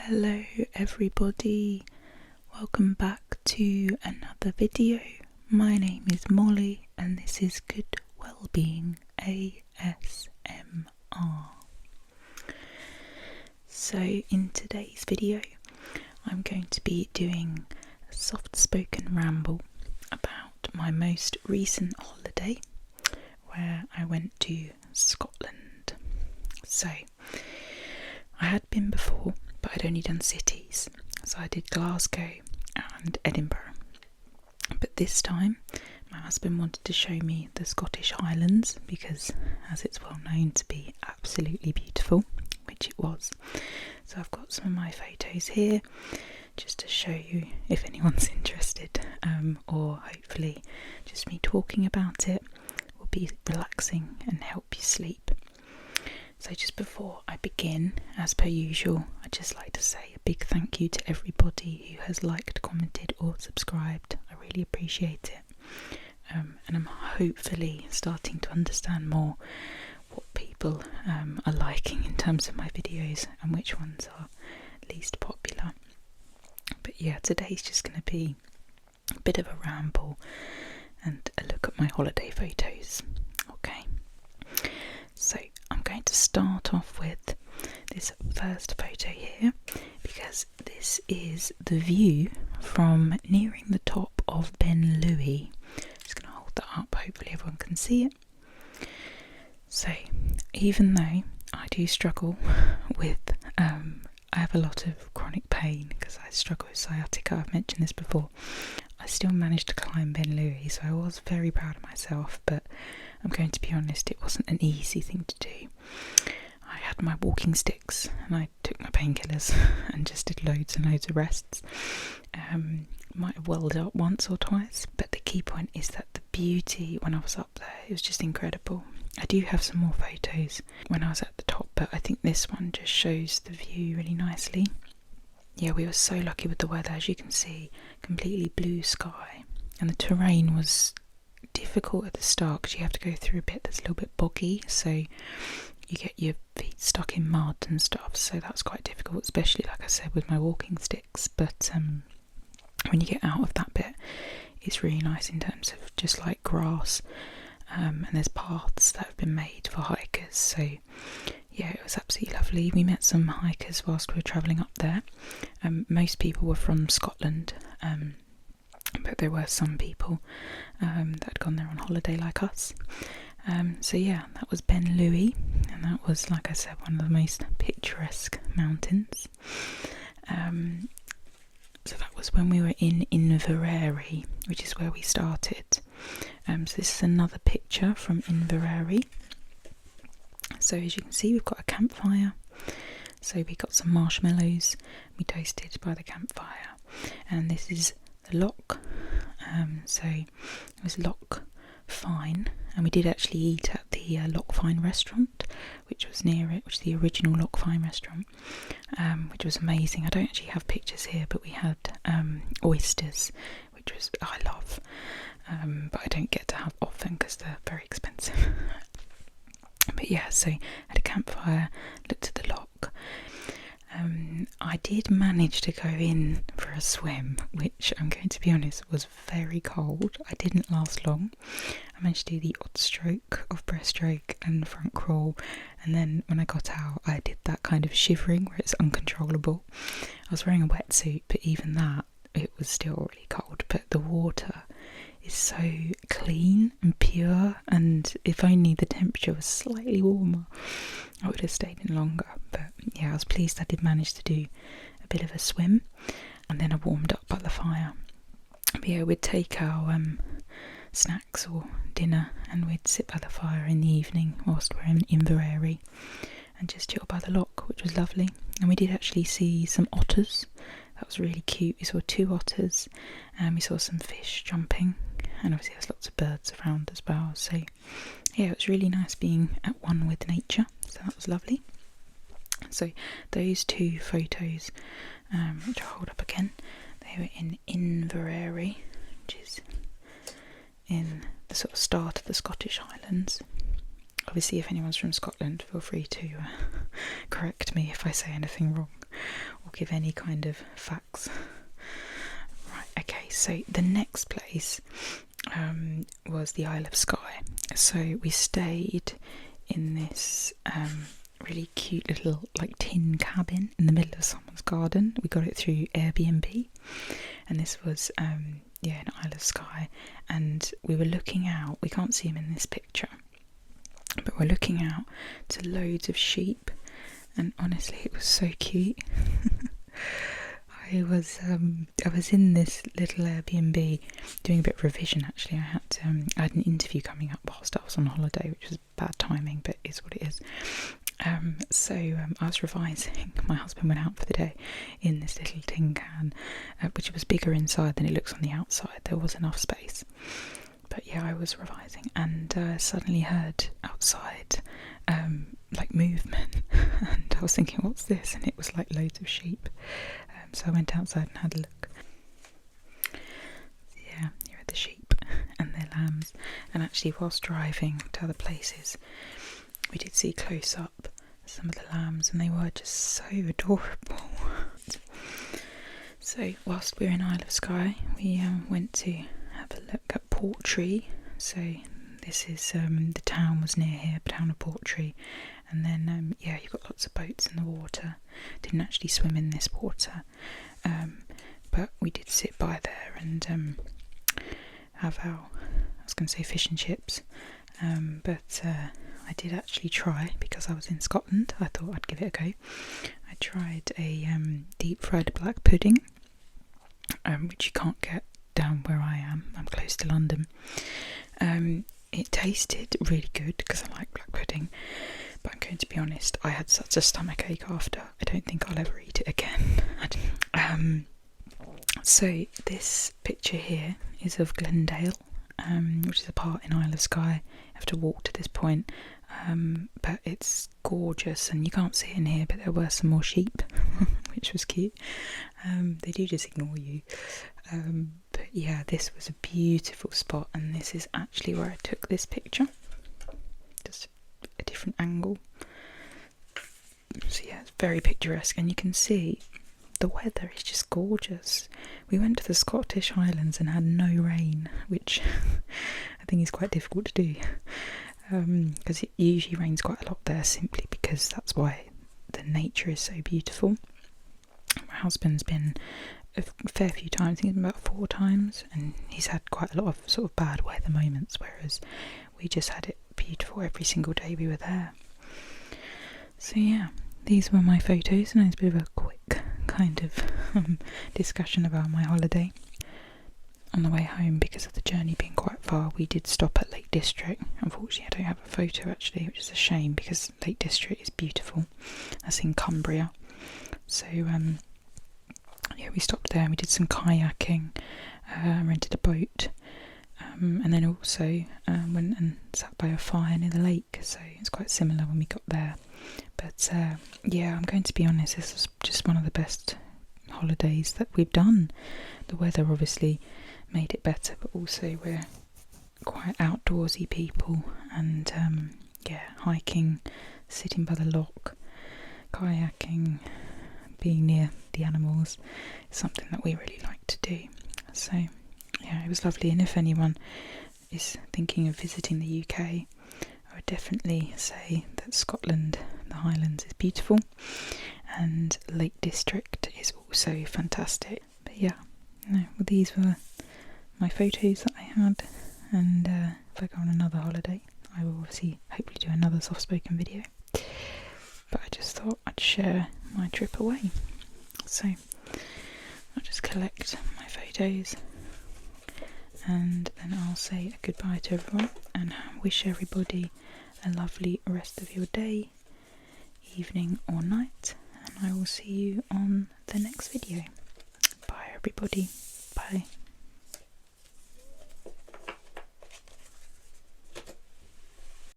Hello everybody, welcome back to another video. My name is Molly and this is Good Wellbeing ASMR. So in today's video I'm going to be doing a soft spoken ramble about my most recent holiday where I went to Scotland. So I had been before, but I'd only done cities, so I did Glasgow and Edinburgh. But this time my husband wanted to show me the Scottish Highlands because, as it's well known to be absolutely beautiful, which it was. So I've got some of my photos here just to show you if anyone's interested, or hopefully just me talking about it will be relaxing and help you sleep. So just before I begin, as per usual, I'd just like to say a big thank you to everybody who has liked, commented or subscribed. I really appreciate it. And I'm hopefully starting to understand more what people are liking in terms of my videos and which ones are least popular. But yeah, today's just going to be a bit of a ramble and a look at my holiday photos. Okay, so I'm going to start off with this first photo here because this is the view from nearing the top of Ben Louie. Just going to hold that up, hopefully everyone can see it. So even though I do struggle with, I have a lot of chronic pain because I struggle with sciatica, I've mentioned this before, I still managed to climb Ben Louie, so I was very proud of myself, but I'm going to be honest, it wasn't an easy thing to do. I had my walking sticks and I took my painkillers and just did loads and loads of rests. Might have welled up once or twice, but the key point is that the beauty when I was up there, it was just incredible. I do have some more photos when I was at the top, but I think this one just shows the view really nicely. Yeah, we were so lucky with the weather, as you can see, completely blue sky, and the terrain was difficult at the start because you have to go through a bit that's a little bit boggy, so you get your feet stuck in mud and stuff, so that's quite difficult, especially like I said with my walking sticks. But when you get out of that bit, it's really nice in terms of just like grass, and there's paths that have been made for hikers, so yeah, it was absolutely lovely. We met some hikers whilst we were travelling up there. Most people were from Scotland, but there were some people that had gone there on holiday like us. So yeah, that was Ben Louie, and that was, like I said, one of the most picturesque mountains. So that was when we were in Inverary, which is where we started. So this is another picture from Inverary. So as you can see, we've got a campfire. So we got some marshmallows, we toasted by the campfire, and this is the loch. So it was Loch Fyne, and we did actually eat at the Loch Fyne restaurant, which was near it, which is the original Loch Fyne restaurant, which was amazing. I don't actually have pictures here, but we had oysters, which was I love, but I don't get to have often because they're very expensive. But yeah, so had a campfire, looked at the loch. I did manage to go in for a swim, which I'm going to be honest was very cold. I didn't last long. I managed to do the odd stroke of breaststroke and front crawl, and then when I got out I did that kind of shivering where it's uncontrollable. I was wearing a wetsuit, but even that, it was still really cold. But the water is so clean and pure, and if only the temperature was slightly warmer I would have stayed in longer. But yeah, I was pleased I did manage to do a bit of a swim, and then I warmed up by the fire. But yeah, we'd take our snacks or dinner and we'd sit by the fire in the evening whilst we're in Inverary and just chill by the loch, which was lovely. And we did actually see some otters. That was really cute. We saw 2 otters and we saw some fish jumping, and obviously there's lots of birds around as well. So yeah, it was really nice being at one with nature, so that was lovely. So those 2 photos, which I'll hold up again, they were in Inverary, which is in the sort of start of the Scottish Highlands. Obviously if anyone's from Scotland, feel free to correct me if I say anything wrong or give any kind of facts. Right, okay, so the next place was the Isle of Skye. So we stayed in this really cute little like tin cabin in the middle of someone's garden. We got it through Airbnb, and this was an Isle of Skye, and we were looking out. We can't see them in this picture, but we're looking out to loads of sheep, and honestly it was so cute. I was in this little Airbnb doing a bit of revision. Actually, I had an interview coming up whilst I was on holiday, which was bad timing, but it is what it is. So I was revising. My husband went out for the day in this little tin can, which was bigger inside than it looks on the outside. There was enough space, but yeah, I was revising and suddenly heard outside like movement, and I was thinking, what's this? And it was like loads of sheep. So I went outside and had a look. Yeah, here are the sheep and their lambs. And actually, whilst driving to other places, we did see close up some of the lambs, and they were just so adorable. So whilst we were in Isle of Skye, we went to have a look at Portree. So this is the town was near here, town of Portree. And then, you've got lots of boats in the water. Didn't actually swim in this water, but we did sit by there and have our, I was going to say fish and chips, but I did actually try, because I was in Scotland, I thought I'd give it a go. I tried a deep fried black pudding, which you can't get down where I am. I'm close to London. It tasted really good because I like black pudding. But I'm going to be honest, I had such a stomachache after. I don't think I'll ever eat it again. So this picture here is of Glendale, which is a part in Isle of Skye. You have to walk to this point, but it's gorgeous, and you can't see it in here, but there were some more sheep, which was cute. They do just ignore you. But yeah, this was a beautiful spot, and this is actually where I took this picture. Just a different angle. So yeah, it's very picturesque, and you can see the weather is just gorgeous. We went to the Scottish Highlands and had no rain, which I think is quite difficult to do, because it usually rains quite a lot there, simply because that's why the nature is so beautiful. My husband's been a fair few times, I think about 4 times, and he's had quite a lot of sort of bad weather moments, whereas we just had it beautiful every single day we were there. So yeah, these were my photos, and it's a bit of a quick kind of discussion about my holiday. On the way home, because of the journey being quite far, we did stop at Lake District. Unfortunately, I don't have a photo actually, which is a shame, because Lake District is beautiful. That's in Cumbria. So we stopped there and we did some kayaking, rented a boat, and then also went and sat by a fire near the lake. So it's quite similar when we got there. But I'm going to be honest, this was just one of the best holidays that we've done. The weather obviously made it better, but also we're quite outdoorsy people, and hiking, sitting by the loch, kayaking, being near the animals is something that we really like to do. So yeah, it was lovely. And if anyone is thinking of visiting the UK, I would definitely say that Scotland, the Highlands, is beautiful, and Lake District is also fantastic. But these were my photos that I had, and if I go on another holiday, I will obviously hopefully do another soft spoken video, but I just thought I'd share my trip away. So I'll just collect my photos, and then I'll say a goodbye to everyone and wish everybody a lovely rest of your day, evening or night, and I will see you on